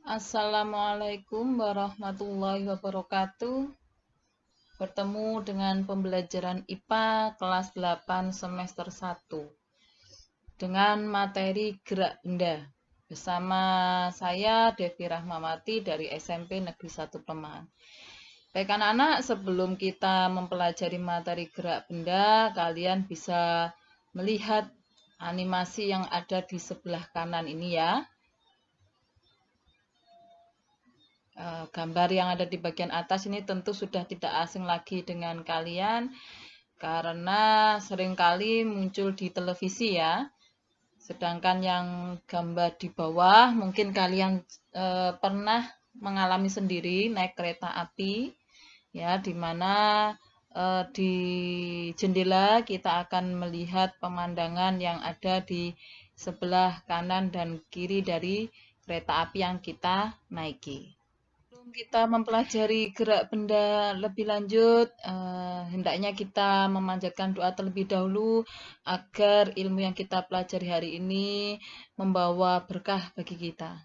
Assalamualaikum warahmatullahi wabarakatuh. Bertemu dengan pembelajaran IPA kelas 8 semester 1 dengan materi gerak benda bersama saya Devi Rahmawati dari SMP Negeri 1 Pemahan. Baik anak-anak, sebelum kita mempelajari materi gerak benda, kalian bisa melihat animasi yang ada di sebelah kanan ini ya. Gambar yang ada di bagian atas ini tentu sudah tidak asing lagi dengan kalian karena seringkali muncul di televisi ya. Sedangkan yang gambar di bawah mungkin kalian pernah mengalami sendiri naik kereta api ya, di mana di jendela kita akan melihat pemandangan yang ada di sebelah kanan dan kiri dari kereta api yang kita naiki. Sebelum kita mempelajari gerak benda lebih lanjut, hendaknya kita memanjatkan doa terlebih dahulu agar ilmu yang kita pelajari hari ini membawa berkah bagi kita.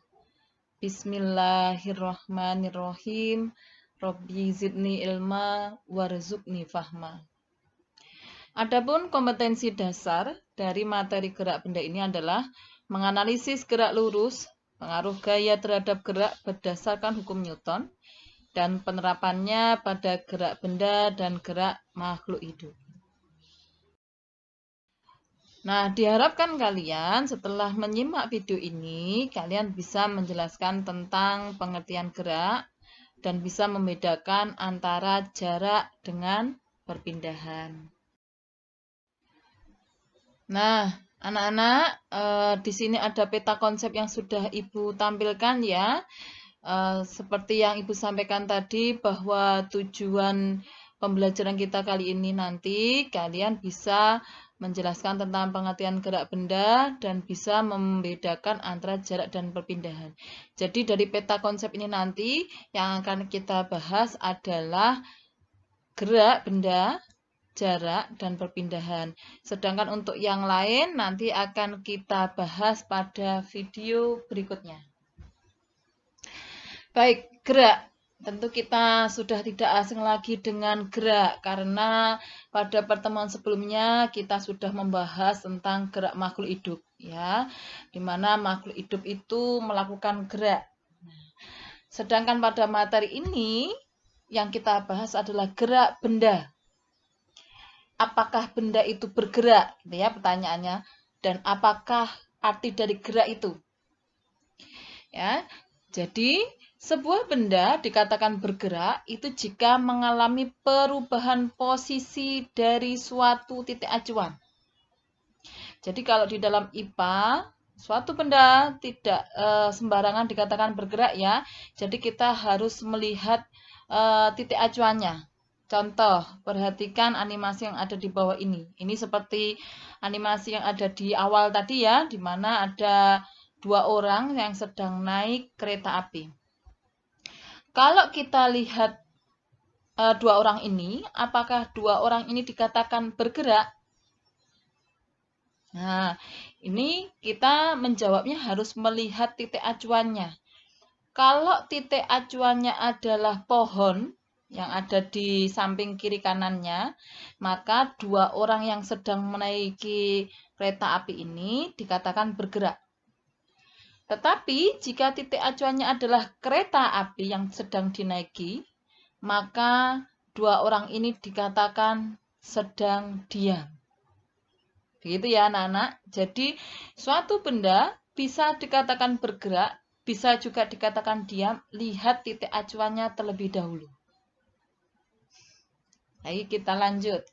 Bismillahirrahmanirrahim. Robbi zidni ilma warzuqni fahma. Adapun kompetensi dasar dari materi gerak benda ini adalah menganalisis gerak lurus, pengaruh gaya terhadap gerak berdasarkan hukum Newton, dan penerapannya pada gerak benda dan gerak makhluk hidup. Nah, diharapkan kalian setelah menyimak video ini, kalian bisa menjelaskan tentang pengertian gerak dan bisa membedakan antara jarak dengan perpindahan. Nah, anak-anak, di sini ada peta konsep yang sudah Ibu tampilkan ya. Seperti yang Ibu sampaikan tadi bahwa tujuan pembelajaran kita kali ini nanti kalian bisa menjelaskan tentang pengertian gerak benda dan bisa membedakan antara jarak dan perpindahan. Jadi dari peta konsep ini nanti yang akan kita bahas adalah gerak benda, jarak, dan perpindahan. Sedangkan untuk yang lain nanti akan kita bahas pada video berikutnya. Baik, gerak. Tentu kita sudah tidak asing lagi dengan gerak karena pada pertemuan sebelumnya kita sudah membahas tentang gerak makhluk hidup ya, di mana makhluk hidup itu melakukan gerak. Sedangkan pada materi ini yang kita bahas adalah gerak benda. Apakah benda itu bergerak? Gitu ya pertanyaannya. Dan apakah arti dari gerak itu? Ya, jadi sebuah benda dikatakan bergerak itu jika mengalami perubahan posisi dari suatu titik acuan. Jadi kalau di dalam IPA, suatu benda tidak sembarangan dikatakan bergerak ya. Jadi kita harus melihat titik acuannya. Contoh, perhatikan animasi yang ada di bawah ini. Ini seperti animasi yang ada di awal tadi ya, di mana ada dua orang yang sedang naik kereta api. Kalau kita lihat dua orang ini, apakah dua orang ini dikatakan bergerak? Nah, ini kita menjawabnya harus melihat titik acuannya. Kalau titik acuannya adalah pohon yang ada di samping kiri kanannya, maka dua orang yang sedang menaiki kereta api ini dikatakan bergerak. Tetapi jika titik acuannya adalah kereta api yang sedang dinaiki, maka dua orang ini dikatakan sedang diam. Begitu ya anak-anak. Jadi suatu benda bisa dikatakan bergerak, bisa juga dikatakan diam. Lihat titik acuannya terlebih dahulu. Ayo kita lanjut.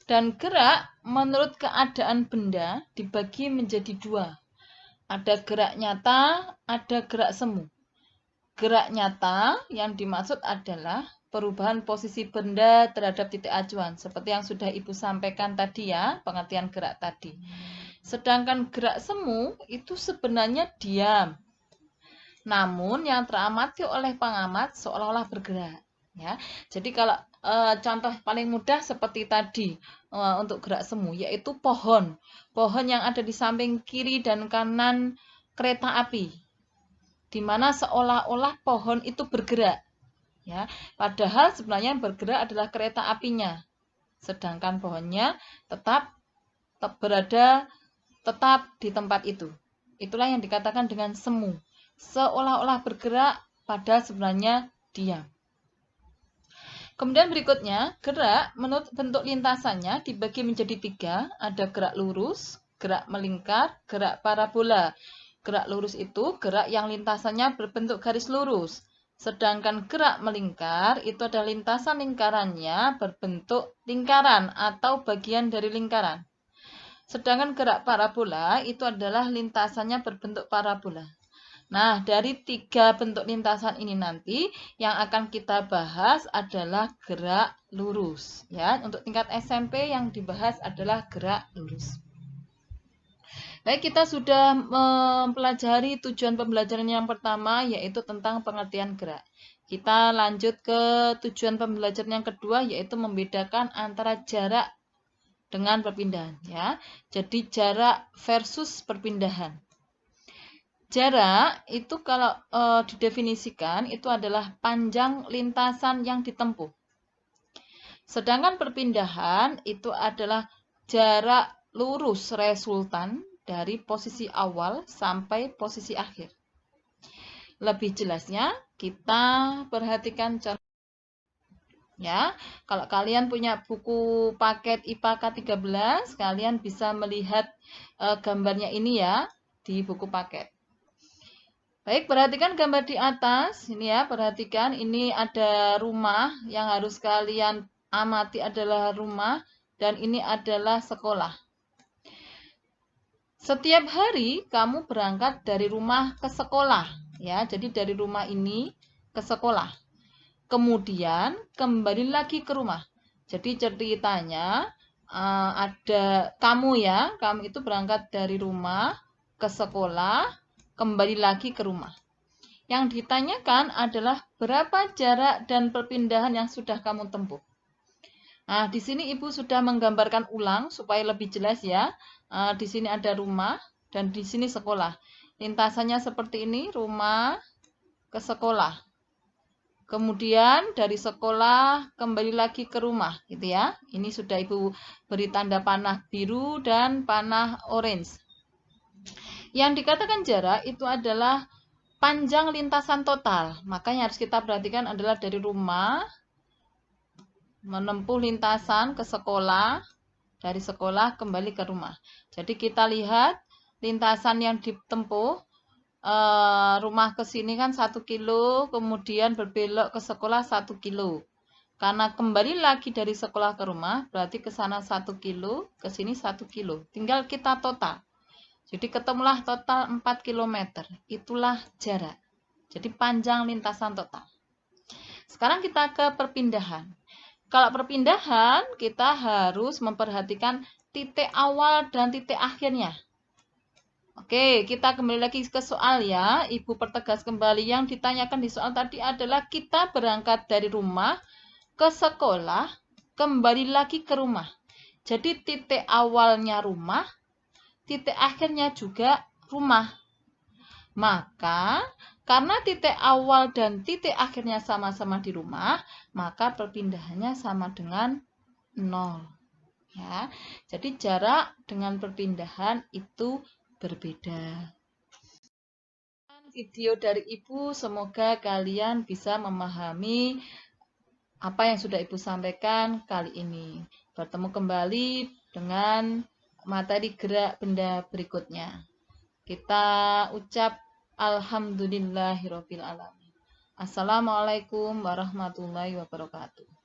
Dan gerak menurut keadaan benda dibagi menjadi dua. Ada gerak nyata, ada gerak semu. Gerak nyata yang dimaksud adalah perubahan posisi benda terhadap titik acuan. Seperti yang sudah Ibu sampaikan tadi ya, pengertian gerak tadi. Sedangkan gerak semu itu sebenarnya diam. Namun yang teramati oleh pengamat seolah-olah bergerak. Ya, jadi kalau contoh paling mudah seperti tadi untuk gerak semu, yaitu pohon. Pohon yang ada di samping kiri dan kanan kereta api, di mana seolah-olah pohon itu bergerak. Ya, padahal sebenarnya yang bergerak adalah kereta apinya, sedangkan pohonnya tetap berada di tempat itu. Itulah yang dikatakan dengan semu. Seolah-olah bergerak, padahal sebenarnya diam. Kemudian berikutnya, gerak menurut bentuk lintasannya dibagi menjadi 3. Ada gerak lurus, gerak melingkar, gerak parabola. Gerak lurus itu gerak yang lintasannya berbentuk garis lurus. Sedangkan gerak melingkar itu adalah lintasan lingkarannya berbentuk lingkaran atau bagian dari lingkaran. Sedangkan gerak parabola itu adalah lintasannya berbentuk parabola. Nah, dari 3 bentuk lintasan ini nanti yang akan kita bahas adalah gerak lurus. Ya, untuk tingkat SMP yang dibahas adalah gerak lurus. Baik, kita sudah mempelajari tujuan pembelajaran yang pertama, yaitu tentang pengertian gerak. Kita lanjut ke tujuan pembelajaran yang kedua, yaitu membedakan antara jarak dengan perpindahan. Ya, jadi jarak versus perpindahan. Jarak itu kalau didefinisikan itu adalah panjang lintasan yang ditempuh. Sedangkan perpindahan itu adalah jarak lurus resultan dari posisi awal sampai posisi akhir. Lebih jelasnya, kita perhatikan contoh. Ya, kalau kalian punya buku paket IPA K13, kalian bisa melihat gambarnya ini ya di buku paket. Baik, perhatikan gambar di atas. Ini ya, perhatikan ini ada rumah yang harus kalian amati adalah rumah dan ini adalah sekolah. Setiap hari kamu berangkat dari rumah ke sekolah, ya. Jadi dari rumah ini ke sekolah. Kemudian kembali lagi ke rumah. Jadi ceritanya ada kamu ya, kamu itu berangkat dari rumah ke sekolah, kembali lagi ke rumah. Yang ditanyakan adalah berapa jarak dan perpindahan yang sudah kamu tempuh. Nah, di sini Ibu sudah menggambarkan ulang supaya lebih jelas ya. Di sini ada rumah dan di sini sekolah. Lintasannya seperti ini, rumah ke sekolah. Kemudian dari sekolah kembali lagi ke rumah, gitu ya. Ini sudah Ibu beri tanda panah biru dan panah orange. Yang dikatakan jarak itu adalah panjang lintasan total. Maka yang harus kita perhatikan adalah dari rumah menempuh lintasan ke sekolah, dari sekolah kembali ke rumah. Jadi kita lihat lintasan yang ditempuh, rumah ke sini kan 1 kilo, kemudian berbelok ke sekolah 1 kilo. Karena kembali lagi dari sekolah ke rumah, berarti ke sana 1 kilo, ke sini 1 kilo. Tinggal kita total. Jadi ketemulah total 4 km. Itulah jarak. Jadi panjang lintasan total. Sekarang kita ke perpindahan. Kalau perpindahan, kita harus memperhatikan titik awal dan titik akhirnya. Oke, kita kembali lagi ke soal ya. Ibu pertegas kembali yang ditanyakan di soal tadi adalah kita berangkat dari rumah ke sekolah, kembali lagi ke rumah. Jadi titik awalnya rumah, titik akhirnya juga rumah. Maka karena titik awal dan titik akhirnya sama-sama di rumah, maka perpindahannya sama dengan 0. Ya. Jadi jarak dengan perpindahan itu berbeda. Video dari Ibu, semoga kalian bisa memahami apa yang sudah Ibu sampaikan kali ini. Bertemu kembali dengan materi gerak benda berikutnya. Kita ucap alhamdulillahirabbil alamin. Assalamualaikum warahmatullahi wabarakatuh.